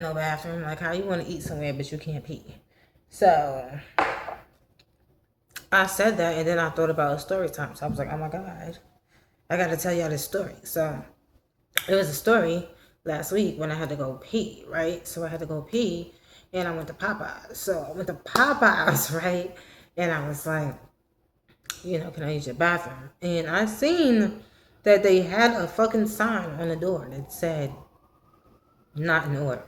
no bathroom. Like, how you want to eat somewhere but you can't pee? So I said that, and then I thought about a story time. So I was like, oh my god, I got to tell y'all this story. So it was a story last week when I had to go pee, right? So I had to go pee, and I went to Popeyes. So I went to Popeyes, right? And I was like, can I use your bathroom? And I seen that they had a fucking sign on the door that said, not in order.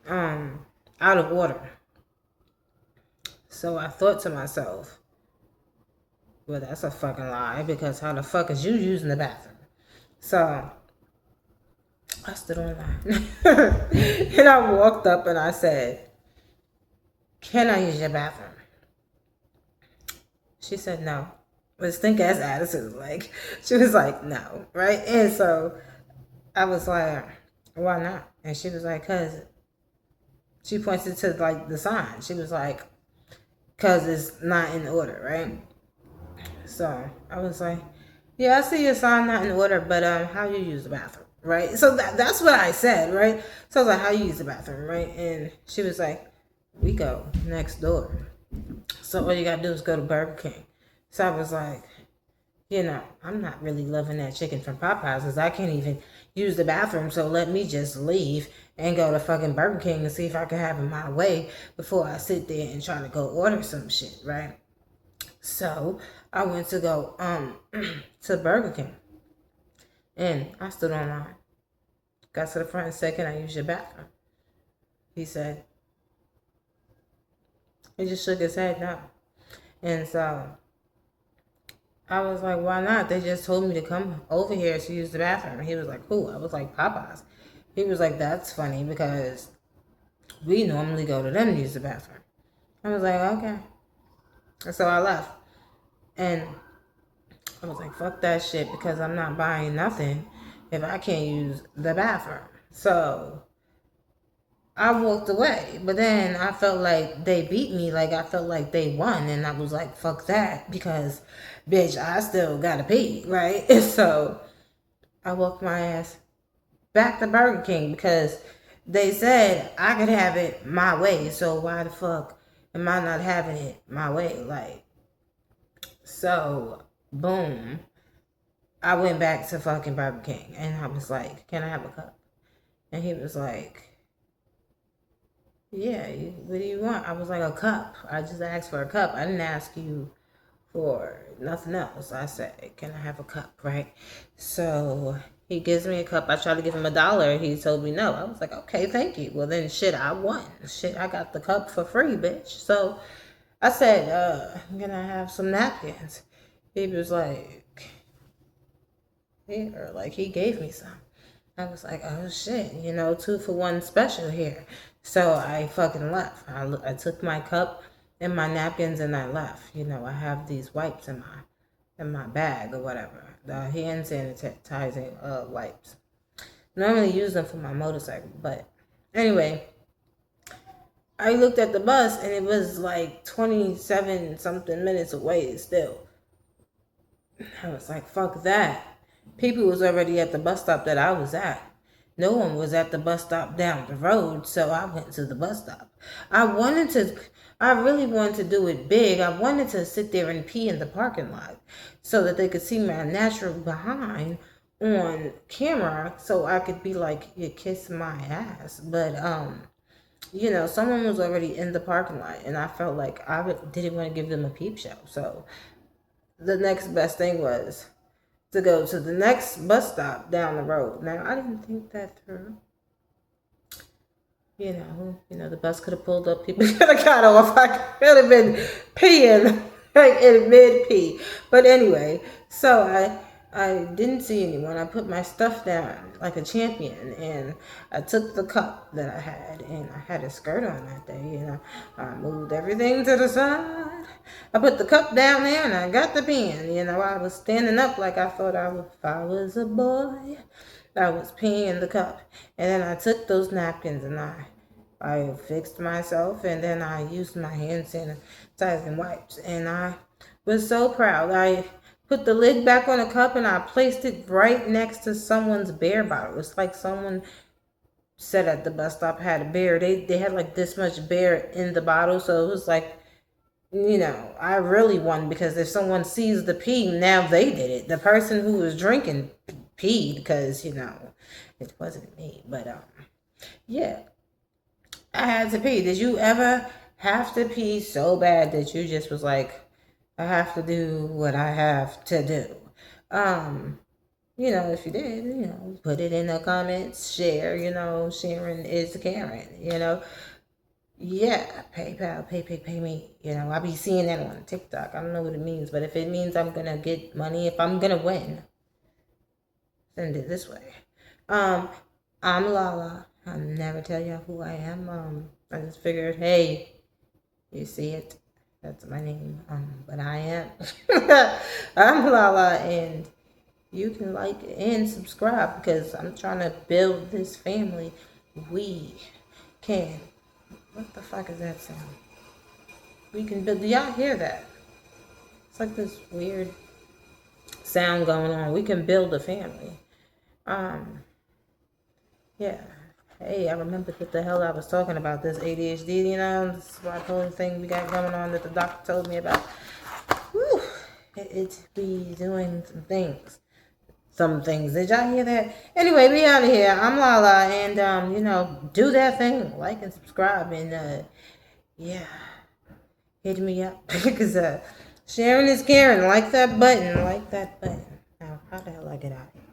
Out of order. So I thought to myself, well, that's a fucking lie, because how the fuck is you using the bathroom? So I stood on line. And I walked up and I said, can I use your bathroom? She said no. With stink ass attitude. Like, she was like, no, right? And so I was like, why not? And she was like, cause she pointed to like the sign. She was like, cause it's not in order, right? So I was like, yeah, I see your sign not in order, but how you use the bathroom, right? So that's what I said, right? So I was like, how you use the bathroom, right? And she was like, we go next door. So all you gotta do is go to Burger King. So I was like, I'm not really loving that chicken from Popeyes because I can't even use the bathroom. So let me just leave and go to fucking Burger King and see if I can have it my way before I sit there and try to go order some shit, right? So I went to go to Burger King, and I stood online. Got to the front and said, "Can I use your bathroom?" He said, he just shook his head no. And so I was like, why not? They just told me to come over here to use the bathroom. And he was like, who? I was like, Popeyes. He was like, that's funny because we normally go to them to use the bathroom. I was like, okay. And so I left. And I was like, fuck that shit because I'm not buying nothing if I can't use the bathroom. So I walked away. But then I felt like they beat me. Like I felt like they won. And I was like, fuck that because, bitch, I still gotta pee, right? And so I walked my ass back to Burger King because they said I could have it my way. So why the fuck am I not having it my way? Like, so boom. I went back to fucking Burger King and I was like, can I have a cup? And he was like, yeah, what do you want? I was like, a cup. I just asked for a cup. I didn't ask you for nothing else. I said, can I have a cup, right? So he gives me a cup. I tried to give him $1. He told me no. I was like, okay, thank you. Well, then shit, I won. Shit, I got the cup for free, bitch. So I said, can I have some napkins? He was like, here. Like, he gave me some. I was like, oh shit, 2-for-1 special here. So I fucking left. I took my cup and my napkins and I left. I have these wipes in my bag or whatever. The hand sanitizing wipes. Normally use them for my motorcycle, but anyway, I looked at the bus and it was like 27 something minutes away still. I was like, fuck that. People was already at the bus stop that I was at. No one was at the bus stop down the road, so I went to the bus stop. I really wanted to do it big. I wanted to sit there and pee in the parking lot so that they could see my natural behind on camera so I could be like, you kiss my ass. But, someone was already in the parking lot and I felt like didn't want to give them a peep show. So the next best thing was to go to the next bus stop down the road. Now, I didn't think that through. The bus could have pulled up. People could have got off. I could have been peeing like in mid pee. But anyway, so I didn't see anyone. I put my stuff down like a champion, and I took the cup that I had, and I had a skirt on that day. I moved everything to the side. I put the cup down there, and I got the pen. I was standing up like I thought if I was a boy. I was peeing in the cup, and then I took those napkins and I fixed myself, and then I used my hand sanitizing wipes, and I was so proud. I put the lid back on the cup and I placed it right next to someone's beer bottle. It's like someone said at the bus stop had a bear. They had like this much bear in the bottle, so it was like, I really won, because if someone sees the pee, now they did it. The person who was drinking peed, because it wasn't me. But yeah, I had to pee. Did you ever have to pee so bad that you just was like, I have to do what I have to do? If you did, put it in the comments, share, sharing is caring, Yeah, PayPal, pay me. I be seeing that on TikTok. I don't know what it means, but if it means I'm gonna get money, if I'm gonna win, send it this way. I'm Lala. I'll never tell you who I am. I just figured, hey, you see it? That's my name. But I am. I'm Lala, and you can like and subscribe, because I'm trying to build this family. We can. What the fuck is that sound? We can build. Do y'all hear that? It's like this weird sound going on. We can build a family. Yeah. Hey, I remembered what the hell I was talking about. This ADHD, this bipolar thing we got going on that the doctor told me about. Whew. It be doing some things. Did y'all hear that? Anyway, we out of here. I'm Lala, and do that thing, like and subscribe, and yeah, hit me up, because sharing is caring. Like that button. Now, how the hell I get out of here?